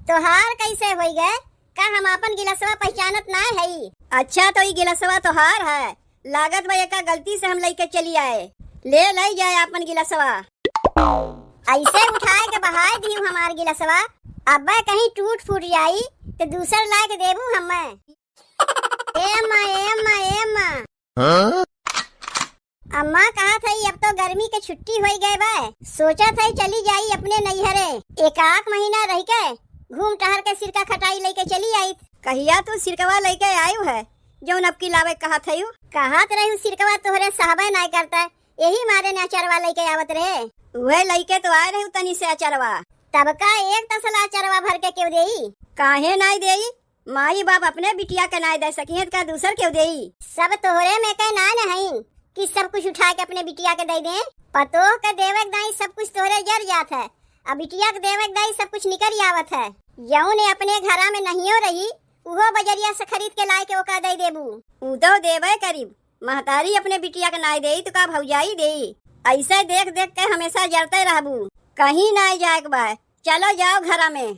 तोहार कैसे हो गए? का हम अपन गिलसवा पहचानत ना है? अच्छा तो ये गिलसवा तोहार है, लागत बा का गलती से हम लेके चली आए। ले जाए अपन गिलसवा। ऐसे उठाए के बहाए दी हमार गिलसवा, अब कहीं टूट फूट जाई तो दूसर ला के देबू हमें। ए अम्मा ए अम्मा ए अम्मा। हाँ? अम्मा कहा था अब तो गर्मी के छुट्टी हो गए बा, सोचा था चली जाई अपने नैहरे, एक आख महीना रह के घूम टहर के सिरका खटाई लेके चली आई। कहिया तू सिरकवा लेके आयु है जो अब की लावे कहा था कहत रही सिरकवा तोहरे साहबे नहीं करता, यही मारे ने अचरवा लेके आवत रहे। वह लेके तो आए रही तनी से अचरवा, तब का एक तसला अचरवा भर के क्यों देई? काहे नहीं देई? माई बाप अपने बिटिया के नहीं दे सकी का दूसर क्यों देई? सब तोहरे में के ना नहीं कि सब कुछ उठा के अपने बिटिया के दे दे। पतो के देवे दाई सब कुछ तोहरे जर जात है, अब बिटिया के देवे दाई सब कुछ निकल आवत है। यऊ ने अपने घरा में नहीं हो रही वो बजरिया से खरीद के लाए के ओका दे देबू। ऊ तो देवे करीब, महतारी अपने बिटिया के नाई देई तो का भौजाई देई। ऐसे देख देख के हमेशा जरते रहबू, कहीं नहीं जाए के बा। चलो जाओ घरा में।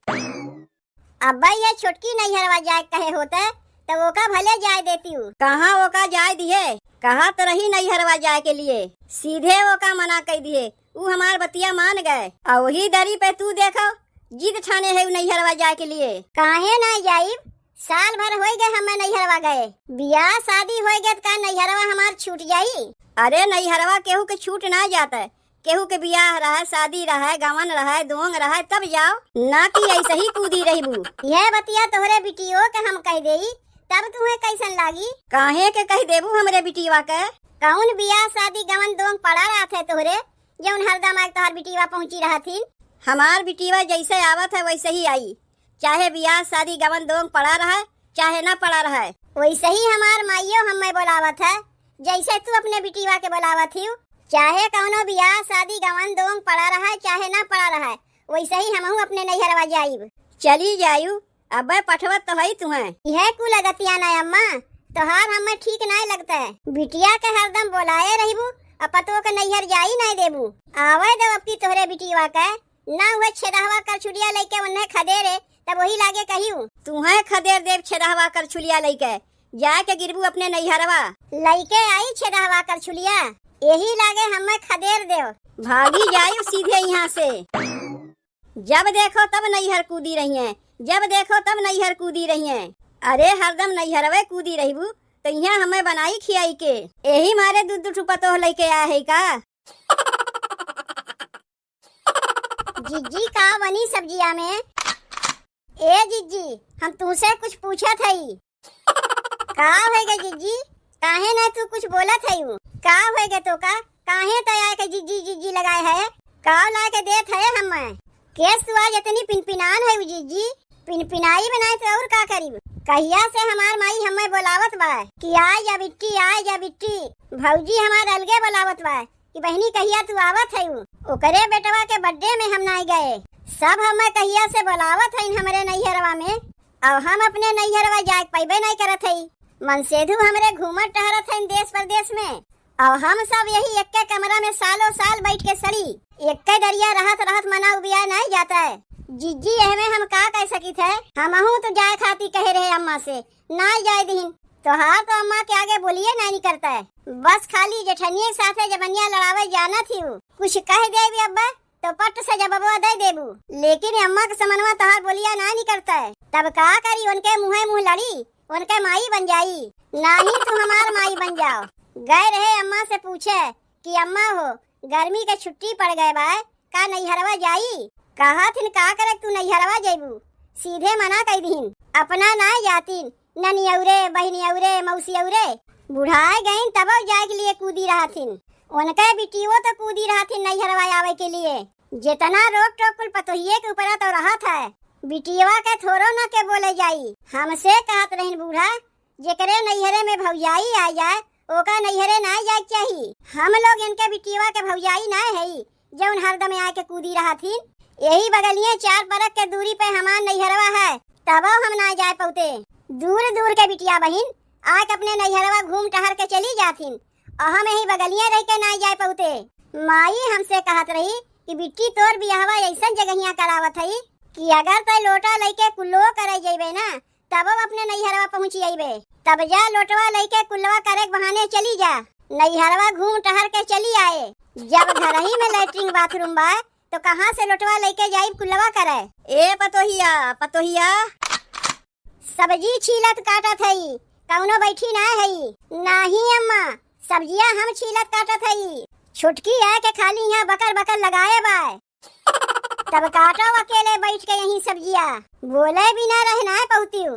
अब्बा ये छोटकी नहीं हरवा जाए कहे होता तो वो का भले जाए देती हूँ। कहाँ वो का जाए दिए, कहा तो रही नहीं हरवा जाए के लिए, सीधे वो का मना कर दिए। वो हमार बतिया मान गए और वही दरी पे तू देखो जिद ठाने है नहीं हरवा जाए के लिए। काहे नहीं जाई? साल भर हो गए हमें नहीं हरवा गए, बियाह शादी हो गए का नहीं हरवा हमार छूट जाई? अरे नहीं हरवा केहू के छूट ना जाता है, केहू के बियाह रहा, शादी रहा, गवन रहा, दोंग रहा तब जाओ, ना कि ऐसे ही कूदी रही बू। यह बतिया तोहरे बिटियो के हम कह देई तब तुम्हें कैसन लागी? काहे के कह देबू हमरे बिटिया के? कौन बियाह शादी गवन दोंग पड़ा रहा थे तोहरे जौन हरदम आज तोहर बिटिया पहुँची रहा थी? हमार बिटिया जैसे आवत है वैसे ही आई, चाहे बियाह शादी गवन दोंग पड़ा रहा चाहे ना पड़ा रहा, वैसे ही हमार माइयो हमें बोलावत है जैसे तू अपने बिटिया के बोलावत ही। चाहे कौनो बियाह शादी गवन दोंग पड़ा रहा चाहे ना पड़ा रहा, वैसे ही हमहू अपने नैहरवा जाइब। चली जायू, अब पठवत तो है तुम्हें। यह कुल लगतिया ना अम्मा, तोहार हमें ठीक नहीं लगता है। बिटिया के हरदम बोलाए रहीबू, अपतो के नैहर जाई नहीं देबू। आवे दो अब की तोहरे बिटिया के ना हुए छेदहवा कर छुड़िया लेके उन्हें खदेरे तब वही लागे कहियो तुम्हें खदेर देव। छेदहवा कर छुलिया लेके जाके गिरबू अपने नैहरवा, लेके आई छेदहवा कर छुलिया, यही लागे हमें खदेर देव। भागी जायू सीधे यहाँ से, जब देखो तब नैहर कूदी रही है, जब देखो तब नैहर कूदी रही है। अरे हरदम नैहरवे कूदी रहीबू तो यहाँ हमें बनाई खियाई के, यही मारे दूध दूध पतो लेके आया है का? जिज्जी का बनी सब्जिया में? ए जिज्जी हम तुमसे कुछ पूछा था का होएगा जिज्जी? काहे ना तू कुछ बोला था का होएगा तो का काहे तैयार के जिज्जी जिज्जी लगाए है का ला के देत है हमें? केस तू आज इतनी पिनपिनान है जिज्जी, पिनपिनाई बनाए तो और का करीब? कहिया से हमार माई हमें बोलावत बा कि आ जा बिट्टी, भौजी हमार अलगे बोलावत बा कि बहनी कहिया तू आवत है। ओकरे बेटवा के बर्थडे में हम नहीं गए, सब हमें कहिया से बोलावत है हमरे नैहरवा में, और हम अपने नैहरवा जाए पैबे नहीं करत है। मनसेधु हमरे घूमत टहरत है देश प्रदेश में, और हम सब यही एक के कमरा में सालों साल बैठ के सड़ी एक के दरिया रहत मना उबिया नहीं जाता है। जिज्जी हमें हम का कह सकी थे, हमहू तो जाए खाती कहे रहे अम्मा से ना जाए दीन, तो हाँ तो अम्मा के आगे बोलिए नहीं करता है, बस खाली जेठनिया साथे जबनिया लड़ावे जाना थी। कुछ कह दे अब्बा तो पट से जवाब दे देबू, लेकिन अम्मा के समनवा तोहार बोलिया नहीं करता है, तब का करी उनके मुँह लड़ी उनके माई बन जाई, ना ही तू हमार माई बन जाओ। गए रहे अम्मा से पूछे कि अम्मा हो गर्मी के छुट्टी पड़ गए बा का नैहरवा जाई? कहा थिन का करे तू नैहरवा जाइबू, सीधे मना कह दीन, अपना ना जातीन, ननी औरे बहनी औरे मौसी औरे, बुढ़ाए गईन तब जाए के लिए कूदी रहा थिन, उनके बिटियो तो कूदी रहा थिन नैहरवा आवे के लिए। जितना रोक टोक कुल पतोहिए के ऊपर तो रहा था, बिटिया के थोरो न के बोले जाई। हमसे कहत रहीन बूढ़ा जेकरे नैहरे में भौजाई आ जाए ओका नैहरे ना जाए चाहिए, हम लोग इनके बिटिया के भौजाई ना है जौन हरदम आके कूदी रहा थी। यही बगलिए 4 बरस के दूरी पे हमार नैहरवा है, तब हम ना जाए पौते। दूर दूर के बिटिया बहिन आके अपने नैहरवा घूम टहर के चली जाथिन, और हम यही बगलिए रह के ना जाए पौते। माई हमसे कहत रही कि बिट्टी तोर बियाहवा ऐसा जगहिया करावत है कि अगर तय लोटा लेके कुल्लो करे जइबे ना तब अपने नैहरवा पहुंची आइबे। तब जा लोटवा लेके कुल्लवा करे के बहाने चली जा, नैहरवा घूम टहर के चली आए। जब घर ही में लैट्रिन बाथरूम बा तो कहाँ से लोटवा लेके जाइब कुल्लवा करे। ए पतोहिया पतोहिया, सब्जी छीलत काटत हई, कौनो बैठी ना हई। नहीं अम्मा, सब्जियां हम छीलत काटत हई। छुटकी है के खाली यहाँ बकर बकर लगाए बाय। तब काटो अकेले बैठ के यही सब्जियां, बोले बिना रहना है पहुतियू।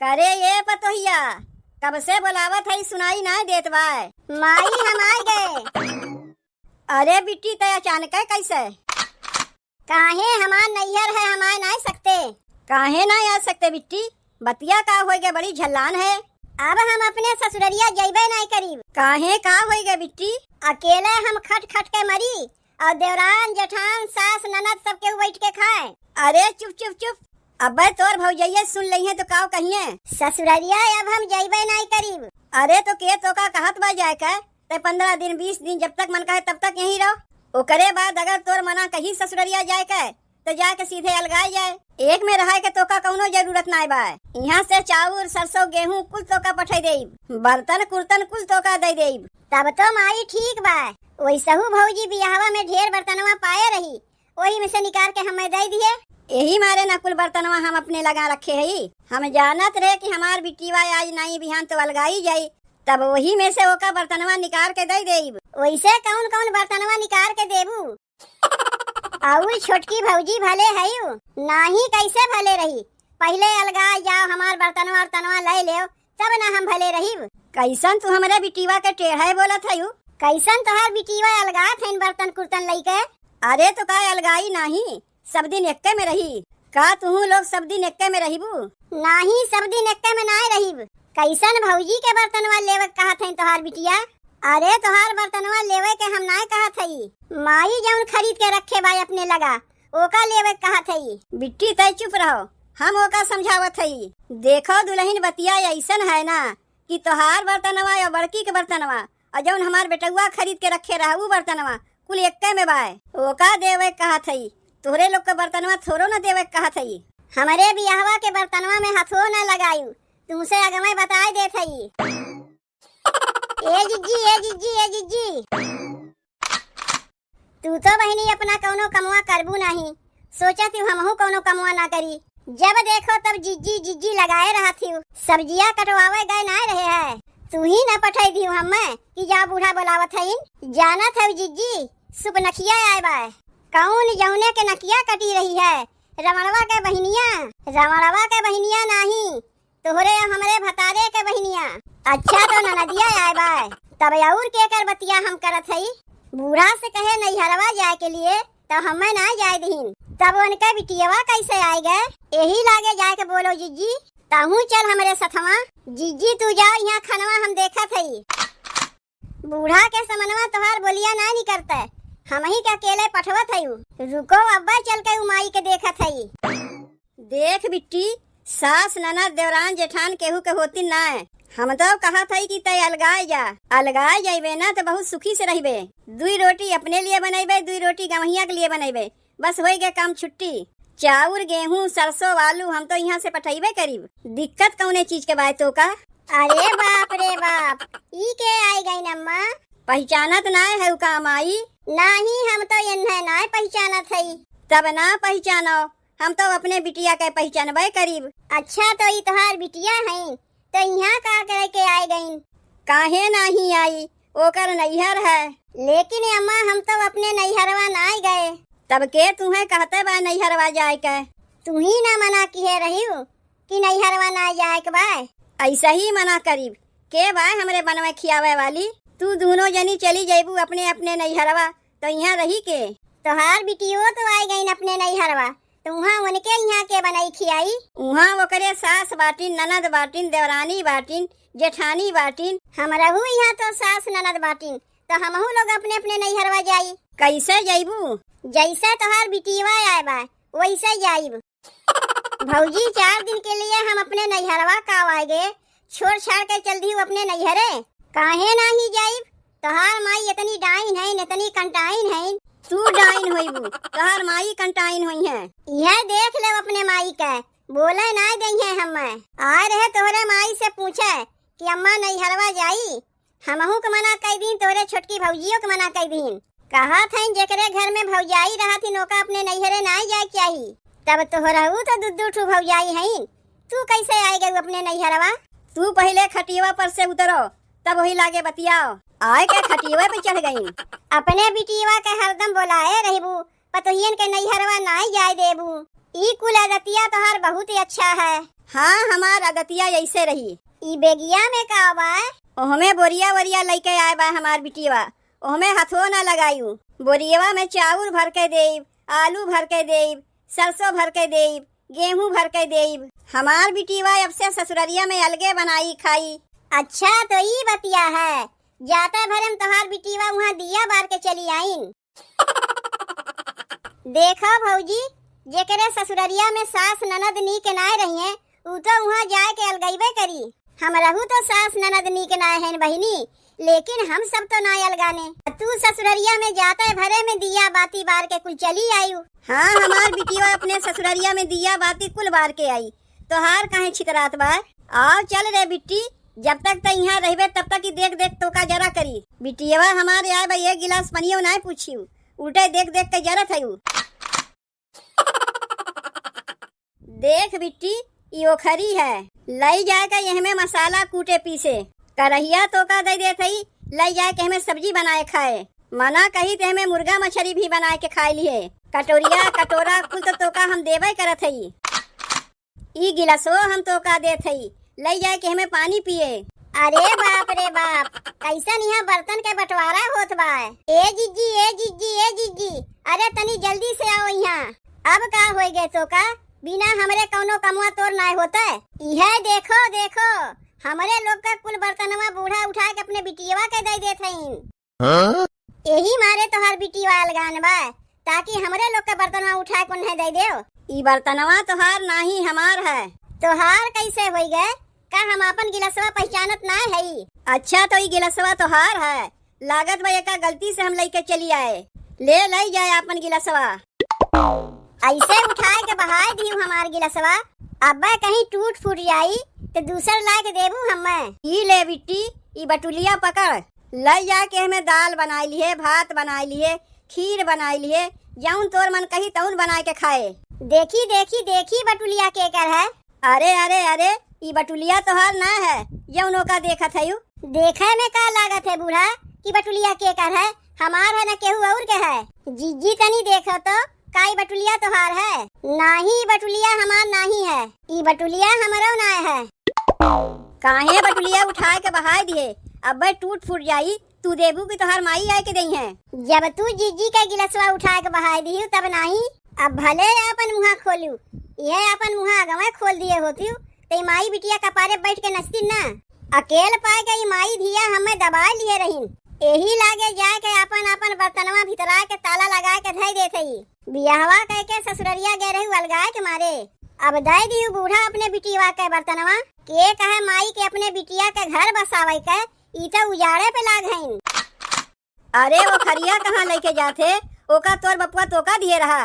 करे ये पतोहिया, कब से बुलावत है सुनाई ना देत बाय। माई हम आ गए। अरे बिट्टी तय अचानक है कैसे? काहे हमार नैहर है, हम आ नहीं सकते। काहे ना आ सकते बिट्टी, बतिया का होएगे बड़ी झल्लान है। अब हम अपने ससुररिया जइबे नहीं करीब। काहे का होएगे बिट्टी? अकेले हम खट खट के मरी और देवरान जेठान सास ननद सब के बैठ के खाए। अरे चुप चुप चुप, अबे तोर भौजैया सुन लई है तो का कहिए। ससुररिया अब हम जइबे नहीं करीब। अरे तो के तो का कहत बा जाए का, ते 15 दिन 20 दिन जब तक मन कहे तब तक यहीं रहो। ओकरे बाद अगर तोर मना कहीं ससुररिया जाए का तो जाके सीधे अलगाए जाए। एक में रहा के तोका कौनो जरूरत ना बा। यहाँ से चाउर सरसों गेहूं कुल तोका पठाई देब, बर्तन कुर्तन कुल तोका दे देब। तब तो माई ठीक बा। वैसहू भौजी बियाहवा में ढेर बर्तनवा पाए रही, वही में से निकाल के हमें दे दिए। यही मारे न कुल बर्तनवा हम अपने लगा रखे है। हम जानत रहे कि हमार बिटिवा आज नहीं बिहान तो अलगाई जाई, तब वही में से ओका बर्तनवा निकाल के दे देब। वैसे कौन कौन बर्तनवा निकाल के देबू? और छोटकी भौजी भले है नाही, कैसे भले रही? पहले अलगा जाओ, हमार बर्तनवा तनवा ले ले तब ना हम भले रही। कैसन तू हमारे बिटिवा के टेढ़ा बोलत है? कैसन तोहार बिटिवा अलगा थे बर्तन कुर्तन लेके? अरे तो का अलगाई नहीं, सब दिन एक्के में रही का? तू लोग सब दिन एक्के में रहीबू? नहीं, सब दिन एक्के में ना रहीब। कैसन भौजी के बर्तनवा लेवे कहत है तोहार बिटिया? अरे तोहार बर्तनवा लेवे के हम ना कहत हई, माई जौन खरीद के रखे भाई अपने लगा ओका लेवे कहत हई। बिट्टी तय चुप रहो, हम ओका समझावत हई। देखो दुल्हन बतिया ऐसन है ना कि तोहार बर्तनवा या बड़की के बर्तनवा और जौन हमार बेटुआ खरीद के रखे रहा उ बर्तनवा कुल एक्के में बाय, ओका देवे कहत हई। तोहरे लोग के बर्तनवा थोड़ो न देवे कहत हई। हमारे बियाहवा के बर्तनवा में हाथों न लगायू, तुमसे अगमे बताई देत हई। ए जिज्जी ए जिज्जी ए जिज्जी, तू तो बहनी अपना कौनो कमवा करबू नहीं, सोचा थी हमहू कौनो कमवा ना करी। जब देखो तब जिज्जी जिज्जी लगाए रहा थी। सब्जियां कटवावे गए ना रहे है, तू ही न पठाई दी हमें कि जा बूढ़ा बोलावत है। जाना था जिज्जी सुप नकिया आए बाय। कौन जौने के नकिया कटी रही है? रमणवा के बहनिया? रमणवा के बहनिया नहीं, तोहरे हमरे भतारे के बहनिया। अच्छा तो ननदिया आए बाय, तब और के कर बतिया हम करत हई। बूढ़ा से कहे नैहरवा जाए के लिए तो हमें ना जाए दहीन, तब उनके बिटियावा कैसे आए गए? यही लागे जाए के बोलो जिज्जी, ताहू चल हमारे सथवा। जिज्जी तू जाओ, यहाँ खनवा हम देखत हई। बूढ़ा के समनवा तोहार बोलिया ना नहीं करते, हम ही के अकेले पठवत हई। रुको अब्बा चल के उमाई के देखत हई। देख बिट्टी, सास ननद देवरान जेठान केहू के होती ना है। हम तो कहा था कि तय अलगाए जा, अलगाए जाइबे ना तो बहुत सुखी से रहिबे। 2 रोटी अपने लिए बनाइबे, 2 रोटी गवहिया के लिए बनाइबे, बस हो गए काम छुट्टी। चाउर गेहूं सरसों आलू हम तो यहाँ से पठाइबे करीब। दिक्कत कौने चीज के बाय तो का? अरे बाप रे बाप, ई के आई गई नम्मा? पहचानत ना है का माई? नहीं, हम तो ये ना पहचानत है। तब ना पहचानो, हम तो अपने बिटिया के पहचानबे करीब। अच्छा तो ई तोहार बिटिया है, तो यहाँ का करे के आई गई? काहे नहीं आई, ओकर नैहर है। लेकिन अम्मा हम तो अपने नैहरवा ना गए। तब के तुम्हें कहते बा नैहरवा जाए के? तू ही ना मना किए रही कि नैहरवा ना जाए के बाय। ऐसा ही मना करीब के बाय हमरे बनवे खियावे वाली। तू दोनों जनी चली जाइबू अपने अपने नैहरवा, तो यहाँ रही के? तोहार बिटियो तो आई गई अपने नैहरवा, तो वहाँ उनके यहाँ के बनाई खियाई? वहाँ वो करे सास बाटिन, ननद बाटिन, देवरानी बाटिन, जेठानी बाटिन। हमारा यहाँ तो सास ननद बाटिन, तो हमहू लोग अपने अपने नैहरवा जाई। कैसे जाइबू? जैसे तोहार बिटिया आए बा वैसे जाइब। भौजी 4 दिन के लिए हम अपने नैहरवा का आएगे, छोड़ छाड़ के चल दी अपने नैहरे। काहे नहीं जाइब? तोहार माई इतनी डाइन है, इतनी कंटाइन है तू डाइन होइबू, तोहर माई कंटाइन हुई है। यह देख ले अपने माई के बोले ना गई है। हम आए रहे तोहरे माई से पूछे कि अम्मा नैहरवा जाई, हमहू के मना कई दिन, तोरे छोटकी भौजियों के मना कई दिन। कहा था जेकरे घर में भौजाई रहा थी नौका अपने नैहरे ना जाए चाहिए। तब तोहरहू तो दुद्दू ठू भौजाई है, तू कैसे आए गए अपने नैहरवा? तू पहले खटिया पर से उतरो तब वही लागे बतियाओ। आए के खटिया पे चढ़ गई। अपने बिटिया के हरदम बोलाए रहबू, पतोहियन के नैहरवा ना जाए देबू। ई कुल आदतिया तोहार बहुत ही अच्छा है। हाँ, हमार आदतिया ऐसे रही। ई बेगिया में का बा? ओहमे बोरिया वरिया लेके आए बा हमार बिटिया, ओहमे हथो ना लगायू। बोरियावा में चाउर भर के देब, आलू भर के देब, सरसों भर के देब, गेहूं भर के देब। हमार बिटिया अब से ससुररिया में अलगे बनाई खाई। अच्छा तो ई बतिया है। जाता भरम तोहार बिटिया वहाँ दिया बार के चली आईन। देखो भौजी, जेकरे ससुररिया में सास ननद नी के नाय रही है, उ तो वहाँ जाए के अलगैबे करी। हम रहू तो सास ननद नी के नाय है बहिनी, लेकिन हम सब तो नाय अलगाने। तू ससुररिया में जाते भरे में दिया बाती बार के कुल चली आयु। हाँ, हमार बिटिया अपने ससुररिया में दिया बाती कुल बार के आई। तोहार काहे छितरात बार? आओ चल रे बिट्टी, जब तक तो यहाँ रहबे तब तक ही देख देख तो का जरा करी। बिटिया हमारे आए भाई एक गिलास पनियो ना पूछियो, उल्टे देख देख के जरा थयू। देख बिट्टी, यो खरी है, लई जाए का यह में मसाला कूटे पीसे। करहिया तो का दे दे थई, लई जाए के हमें सब्जी बनाए खाए। मना कही ते हमें मुर्गा मछली भी बनाए के खाए लिए। कटोरिया कटोरा कुल तो का हम देवे करत हई। ई गिलासो हम तो का दे थई, लई जाए के हमें पानी पिए। अरे बाप रे बाप, कैसन यहाँ बर्तन के बंटवारा होत बा। ए जीजी, ए जीजी, ए जीजी, अरे तनी जल्दी से आओ यहाँ। अब का होई गए तो का, बिना हमरे कौनो कमुआ तोर ना होता। यह देखो देखो, हमरे लोग का कुल बर्तनवा बूढ़ा उठा के अपने बिटिया के दे देत हईन। यही मारे तोहार बिटिया अलगान बा, ताकि हमरे लोग का बर्तनवा उठा के उन्हें दे देओ। ई बर्तनवा तोहार नाही हमार है। तोहार कैसे होई गए? का हम अपन गिलासवा पहचानत ना है? अच्छा तो ई गिलासवा तोहार है, लागत बा एका गलती से हम लेके चली आए। ले लई जाए अपन गिलासवा। ऐसे उठाए के बहाए दी हमार गिलासवा, अब कहीं टूट फूट जाई तो दूसर ला के देबू हमें। ई ले बिट्टी, ई बटुलिया पकड़, लई जाके हमें दाल बनाई लिए, भात बनाई लिए, खीर बनाई लिए, जौन तोर मन कही तौन बना के खाए। देखी देखी देखी बटुलिया के कर है। अरे अरे अरे, ई बटुलिया तोहार ना है, जौनो का देखत है। देखे में का लागत है बूढ़ा कि बटुलिया के कर है? हमार है न केहू और के है। जीजी तनी देखो तो काई बटुलिया तोहार है? नाही, बटुलिया हमार नाही है। ई बटुलिया हमरो ना है। काहे बटुलिया उठाए के बहाए दिए, अब टूट फूट जाई, तू देबू की तोहार माई आए के दई है। जब तू जीजी का गिलासवा उठाए के बहाए दी तब नाही। अब भले अपन मुँह खोलू, यह अपन मुँह अगवा खोल दिए होती ते माई बिटिया कपारे बैठ के नचती ना। अकेल पाए गई माई धिया हमें दबा लिए रहीन। यही लागे जाए के अपन अपन बर्तनवा भीतरा के ताला लगा के धई देते ही। बियाहवा कह के ससुररिया गए रही अलगाए के मारे। अब दे दी बूढ़ा अपने बिटिया के बर्तनवा के कहे माई के अपने बिटिया के घर बसावे के, ई तो उजाड़े पे लाग हईन। अरे वो खरिया कहाँ लेके जाते, ओका तोर बपुआ तोका दिए रहा।